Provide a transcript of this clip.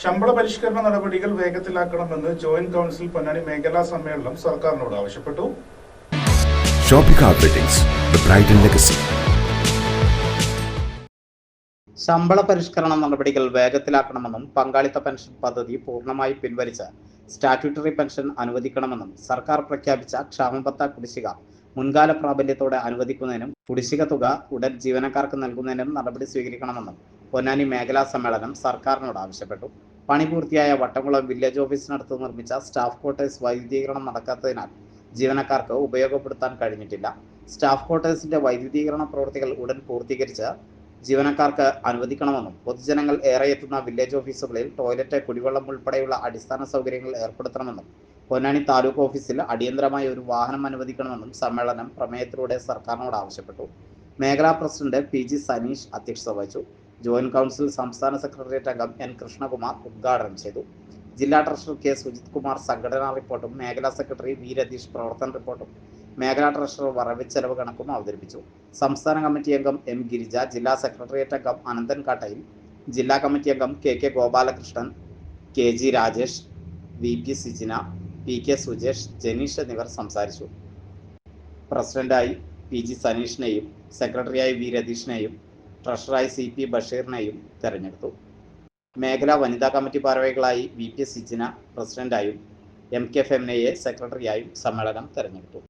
ശമ്പള പരിഷ്കരണ നടപടികൾ വേഗത്തിലാക്കണമെന്ന് ജോയിന്റ് കൗൺസിൽ പൊന്നാനി മേഖലാ സമ്മേളനം സർക്കാരിനോട് ആവശ്യപ്പെട്ടു. Shopika Weddings, the bride and legacy. ശമ്പള പരിഷ്കരണ നടപടികൾ വേഗത്തിലാക്കണമെന്നും പങ്കാളിത്ത പെൻഷൻ പദ്ധതി പൂർണ്ണമായി പിൻവലിച്ച് സ്റ്റാറ്റ്യൂട്ടറി പെൻഷൻ അനുവദിക്കണമെന്നും സർക്കാർ പ്രഖ്യാപിച്ച ക്ഷാമബത്ത കുടിശ്ശിക മുൻകാല പ്രാബല്യത്തോടെ അനുവദിക്കുന്നതിനും കുടിശ്ശിക തുക ഉടൻ ജീവനക്കാർക്ക് നൽകുന്നതിനും നടപടി സ്വീകരിക്കണമെന്നും പൊന്നാനി മേഖലാ സമ്മേളനം സർക്കാരിനോട് ആവശ്യപ്പെട്ടു. പണി പൂർത്തിയായ വട്ടംകുളം വില്ലേജ് ഓഫീസിനടുത്ത് നിർമ്മിച്ച സ്റ്റാഫ് ക്വാർട്ടേഴ്സ് വൈദ്യുതീകരണം നടക്കാത്തതിനാൽ ജീവനക്കാർക്ക് ഉപയോഗപ്പെടുത്താൻ കഴിഞ്ഞിട്ടില്ല. സ്റ്റാഫ് ക്വാർട്ടേഴ്സിന്റെ വൈദ്യുതീകരണ പ്രവൃത്തികൾ ഉടൻ പൂർത്തീകരിച്ച് ജീവനക്കാർക്ക് അനുവദിക്കണമെന്നും പൊതുജനങ്ങൾ ഏറെ എത്തുന്ന വില്ലേജ് ഓഫീസുകളിൽ ടോയ്ലറ്റ്, കുടിവെള്ളം ഉൾപ്പെടെയുള്ള അടിസ്ഥാന സൗകര്യങ്ങൾ ഏർപ്പെടുത്തണമെന്നും പൊന്നാനി താലൂക്ക് ഓഫീസിൽ അടിയന്തരമായി ഒരു വാഹനം അനുവദിക്കണമെന്നും സമ്മേളനം പ്രമേയത്തിലൂടെ സർക്കാരിനോട് ആവശ്യപ്പെട്ടു. മേഖലാ പ്രസിഡന്റ് PG സനീഷ് അധ്യക്ഷത വഹിച്ചു. ജോയിന്റ് കൗൺസിൽ സംസ്ഥാന സെക്രട്ടേറിയറ്റ് അംഗം N കൃഷ്ണകുമാർ ഉദ്ഘാടനം ചെയ്തു. ജില്ലാ ട്രഷറർ K സുജിത് കുമാർ സംഘടനാ റിപ്പോർട്ടും മേഖലാ സെക്രട്ടറി V രതീഷ് പ്രവർത്തന റിപ്പോർട്ടും മേഖലാ ട്രഷറർ വരവ് ചെലവ് കണക്കും അവതരിപ്പിച്ചു. സംസ്ഥാന കമ്മിറ്റി അംഗം M ഗിരിജ, ജില്ലാ സെക്രട്ടേറിയറ്റ് അംഗം അനന്തൻ കാട്ടയിൽ, ജില്ലാ കമ്മിറ്റി അംഗം KK Gopalakrishnan, KG Rajesh, VP Sijina, PK Sujesh, Janeesh എന്നിവർ സംസാരിച്ചു. പ്രസിഡന്റായി PG സനീഷിനെയും സെക്രട്ടറിയായി V രതീഷിനെയും ട്രഷററായി CP ബഷീറിനെയും തെരഞ്ഞെടുത്തു. മേഖലാ വനിതാ കമ്മിറ്റി ഭാരവാഹികളായി VP സിജിന പ്രസിഡന്റായും MK ഫെമിനയെ സെക്രട്ടറിയായും സമ്മേളനം തെരഞ്ഞെടുത്തു.